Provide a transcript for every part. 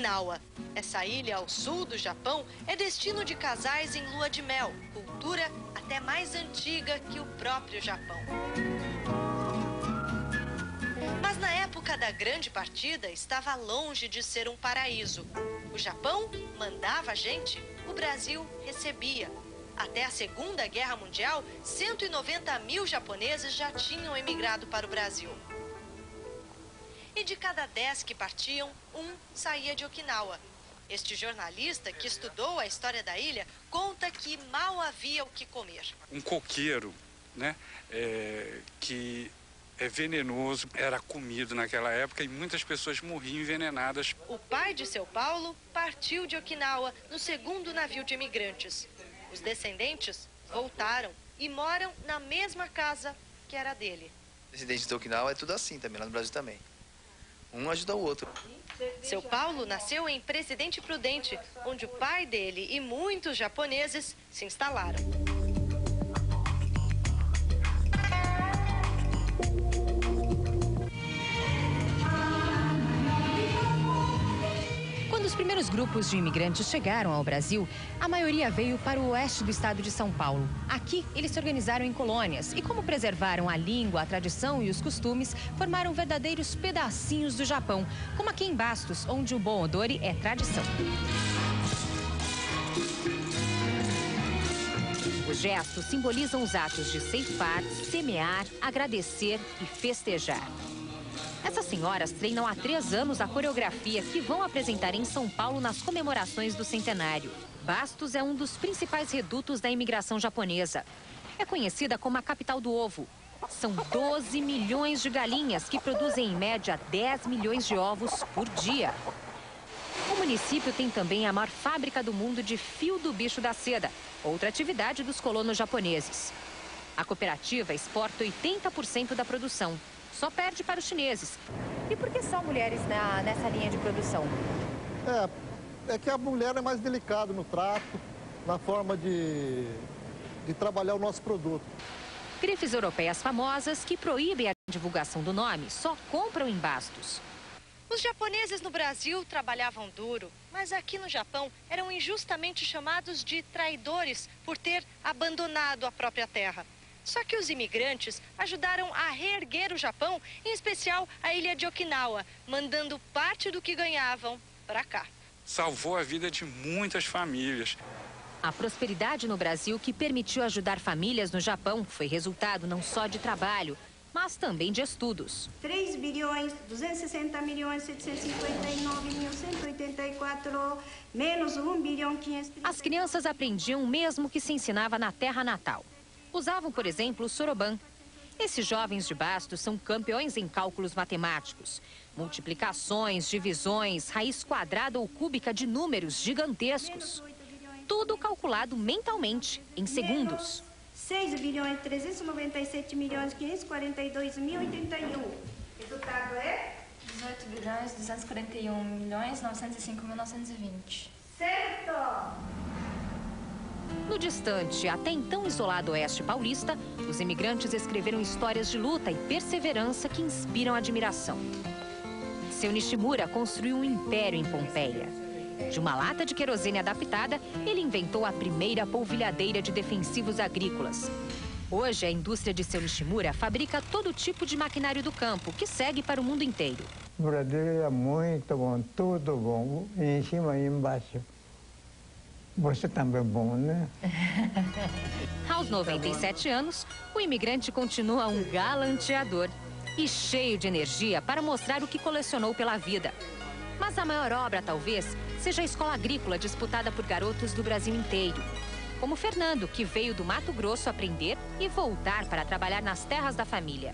Okinawa. Essa ilha ao sul do Japão é destino de casais em lua de mel, cultura até mais antiga que o próprio Japão. Mas na época da grande partida, estava longe de ser um paraíso. O Japão mandava a gente, o Brasil recebia. Até a Segunda Guerra Mundial, 190 mil japoneses já tinham emigrado para o Brasil. E de cada 10 que partiam, um saía de Okinawa. Este jornalista, que estudou a história da ilha, conta que mal havia o que comer. Um coqueiro, né, que é venenoso, era comido naquela época e muitas pessoas morriam envenenadas. O pai de seu Paulo partiu de Okinawa no segundo navio de imigrantes. Os descendentes voltaram e moram na mesma casa que era dele. Descendentes de Okinawa é tudo assim também, lá no Brasil também. Um ajuda o outro. Seu Paulo nasceu em Presidente Prudente, onde o pai dele e muitos japoneses se instalaram. Quando os primeiros grupos de imigrantes chegaram ao Brasil, a maioria veio para o oeste do estado de São Paulo. Aqui, eles se organizaram em colônias e, como preservaram a língua, a tradição e os costumes, formaram verdadeiros pedacinhos do Japão, como aqui em Bastos, onde o Bon Odori é tradição. Os gestos simbolizam os atos de ceifar, semear, agradecer e festejar. Essas senhoras treinam há 3 anos a coreografia que vão apresentar em São Paulo nas comemorações do centenário. Bastos é um dos principais redutos da imigração japonesa. É conhecida como a capital do ovo. São 12 milhões de galinhas que produzem em média 10 milhões de ovos por dia. O município tem também a maior fábrica do mundo de fio do bicho da seda, outra atividade dos colonos japoneses. A cooperativa exporta 80% da produção. Só perde para os chineses. E por que só mulheres nessa linha de produção? É que a mulher é mais delicada no trato, na forma de trabalhar o nosso produto. Grifes europeias famosas que proíbem a divulgação do nome só compram em Bastos. Os japoneses no Brasil trabalhavam duro, mas aqui no Japão eram injustamente chamados de traidores por ter abandonado a própria terra. Só que os imigrantes ajudaram a reerguer o Japão, em especial a ilha de Okinawa, mandando parte do que ganhavam para cá. Salvou a vida de muitas famílias. A prosperidade no Brasil, que permitiu ajudar famílias no Japão, foi resultado não só de trabalho, mas também de estudos. 3.260.759.184, menos 1.500.000. As crianças aprendiam o mesmo que se ensinava na terra natal. Usavam, por exemplo, o soroban. Esses jovens de Bastos são campeões em cálculos matemáticos. Multiplicações, divisões, raiz quadrada ou cúbica de números gigantescos. Tudo calculado mentalmente, em segundos. 6.397.542.081. Resultado é? 18.241.905.920. Certo! No distante, até então isolado oeste paulista, os imigrantes escreveram histórias de luta e perseverança que inspiram admiração. Seu Nishimura construiu um império em Pompeia. De uma lata de querosene adaptada, ele inventou a primeira polvilhadeira de defensivos agrícolas. Hoje, a indústria de seu Nishimura fabrica todo tipo de maquinário do campo, que segue para o mundo inteiro. O Brasil é muito bom, tudo bom, em cima e embaixo. Você também é bom, né? Aos 97 anos, o imigrante continua um galanteador e cheio de energia para mostrar o que colecionou pela vida. Mas a maior obra, talvez, seja a escola agrícola disputada por garotos do Brasil inteiro. Como Fernando, que veio do Mato Grosso aprender e voltar para trabalhar nas terras da família.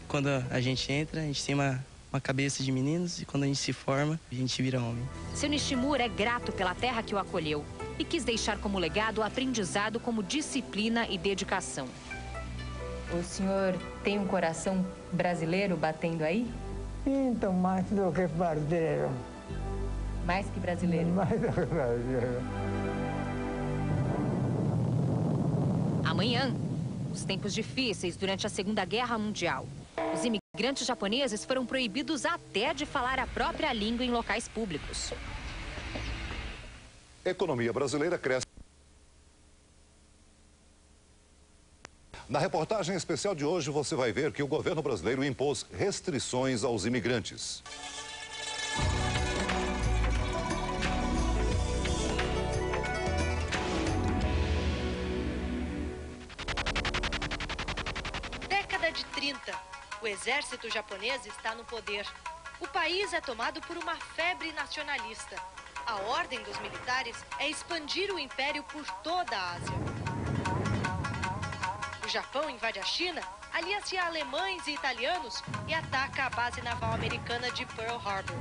Quando a gente entra, a gente tem uma cabeça de meninos e quando a gente se forma, a gente vira homem. Seu Nishimura é grato pela terra que o acolheu e quis deixar como legado o aprendizado como disciplina e dedicação. O senhor tem um coração brasileiro batendo aí? Então, mais do que brasileiro. Mais que brasileiro? Mais do que brasileiro. Amanhã, os tempos difíceis durante a Segunda Guerra Mundial. Os imigrantes japoneses foram proibidos até de falar a própria língua em locais públicos. Economia brasileira cresce. Na reportagem especial de hoje, você vai ver que o governo brasileiro impôs restrições aos imigrantes. Década de 30. O exército japonês está no poder. O país é tomado por uma febre nacionalista. A ordem dos militares é expandir o império por toda a Ásia. O Japão invade a China, alia-se a alemães e italianos e ataca a base naval americana de Pearl Harbor.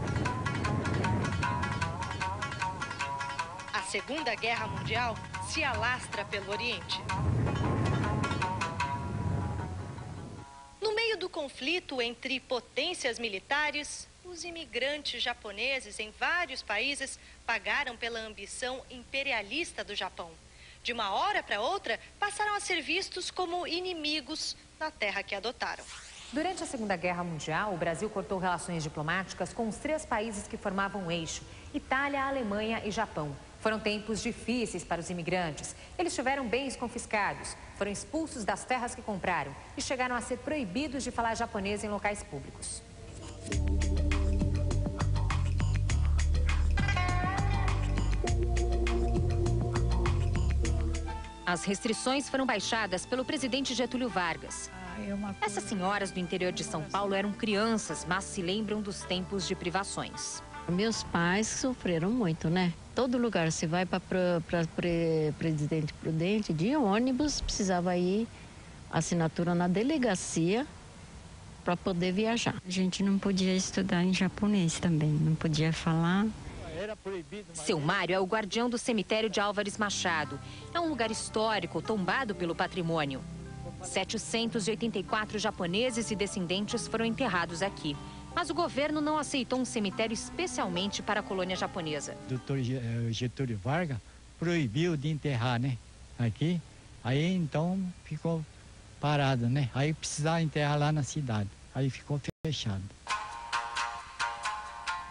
A Segunda Guerra Mundial se alastra pelo Oriente. No meio do conflito entre potências militares, os imigrantes japoneses em vários países pagaram pela ambição imperialista do Japão. De uma hora para outra, passaram a ser vistos como inimigos na terra que adotaram. Durante a Segunda Guerra Mundial, o Brasil cortou relações diplomáticas com os 3 países que formavam o eixo: Itália, Alemanha e Japão. Foram tempos difíceis para os imigrantes. Eles tiveram bens confiscados, foram expulsos das terras que compraram e chegaram a ser proibidos de falar japonês em locais públicos. As restrições foram baixadas pelo presidente Getúlio Vargas. Essas senhoras do interior de São Paulo eram crianças, mas se lembram dos tempos de privações. Meus pais sofreram muito, né? Todo lugar, se vai para Presidente Prudente, de ônibus, precisava ir assinatura na delegacia para poder viajar. A gente não podia estudar em japonês também, não podia falar. Seu Mário é o guardião do cemitério de Álvares Machado. É um lugar histórico tombado pelo patrimônio. 784 japoneses e descendentes foram enterrados aqui. Mas o governo não aceitou um cemitério especialmente para a colônia japonesa. O doutor Getúlio Vargas proibiu de enterrar, né? Aqui. Aí então ficou parado, né? Aí precisava enterrar lá na cidade. Aí ficou fechado.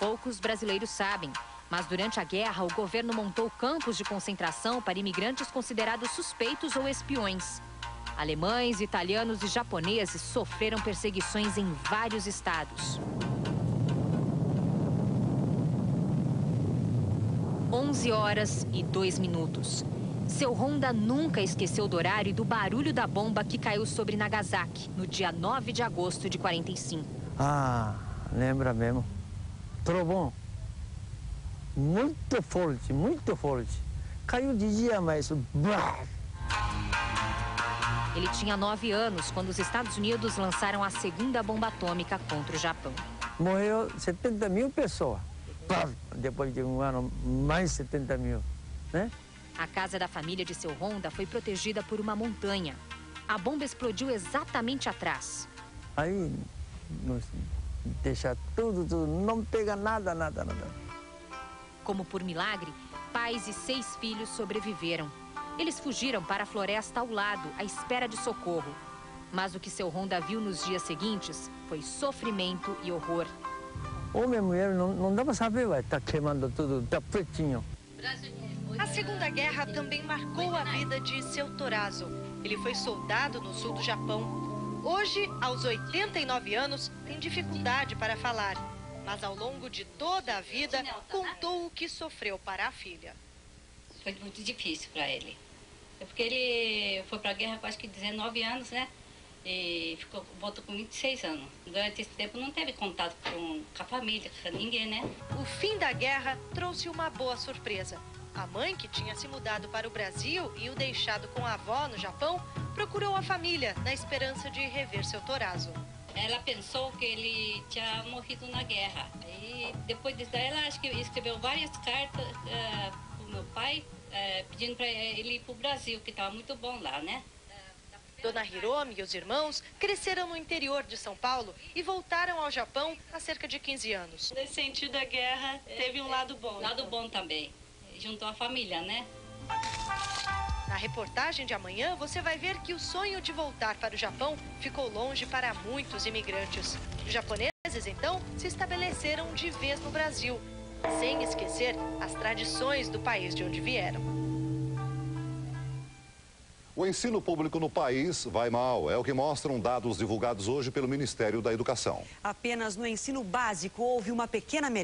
Poucos brasileiros sabem. Mas durante a guerra, o governo montou campos de concentração para imigrantes considerados suspeitos ou espiões. Alemães, italianos e japoneses sofreram perseguições em vários estados. 11h02. Seu Honda nunca esqueceu do horário e do barulho da bomba que caiu sobre Nagasaki, no dia 9 de agosto de 45. Ah, lembra mesmo. Trovão. Muito forte, muito forte. Caiu de dia, mas... Ele tinha 9 anos quando os Estados Unidos lançaram a segunda bomba atômica contra o Japão. Morreu 70 mil pessoas. Depois de um ano, mais 70 mil, né? A casa da família de seu Honda foi protegida por uma montanha. A bomba explodiu exatamente atrás. Aí, deixa tudo, não pega nada. Como por milagre, pais e 6 filhos sobreviveram. Eles fugiram para a floresta ao lado, à espera de socorro. Mas o que seu Honda viu nos dias seguintes foi sofrimento e horror. Homem e mulher não dá para saber, tá queimando tudo, tá pretinho. A Segunda Guerra também marcou a vida de seu Torazo. Ele foi soldado no sul do Japão. Hoje, aos 89 anos, tem dificuldade para falar. Mas ao longo de toda a vida, contou o que sofreu para a filha. Foi muito difícil para ele. É porque ele foi para a guerra com acho que 19 anos, né? E voltou com 26 anos. Durante esse tempo não teve contato com a família, com ninguém, né? O fim da guerra trouxe uma boa surpresa. A mãe, que tinha se mudado para o Brasil e o deixado com a avó no Japão, procurou a família na esperança de rever seu Torazo. Ela pensou que ele tinha morrido na guerra. E depois disso, ela acho que escreveu várias cartas para o meu pai, pedindo para ele ir para o Brasil, que estava muito bom lá, né? Dona Hiromi e os irmãos cresceram no interior de São Paulo e voltaram ao Japão há cerca de 15 anos. Nesse sentido, a guerra teve um lado bom. Lado bom também. Juntou a família, né? Na reportagem de amanhã, você vai ver que o sonho de voltar para o Japão ficou longe para muitos imigrantes. Os japoneses, então, se estabeleceram de vez no Brasil. sem esquecer as tradições do país de onde vieram. O ensino público no país vai mal, é o que mostram dados divulgados hoje pelo Ministério da Educação. Apenas no ensino básico houve uma pequena melhora.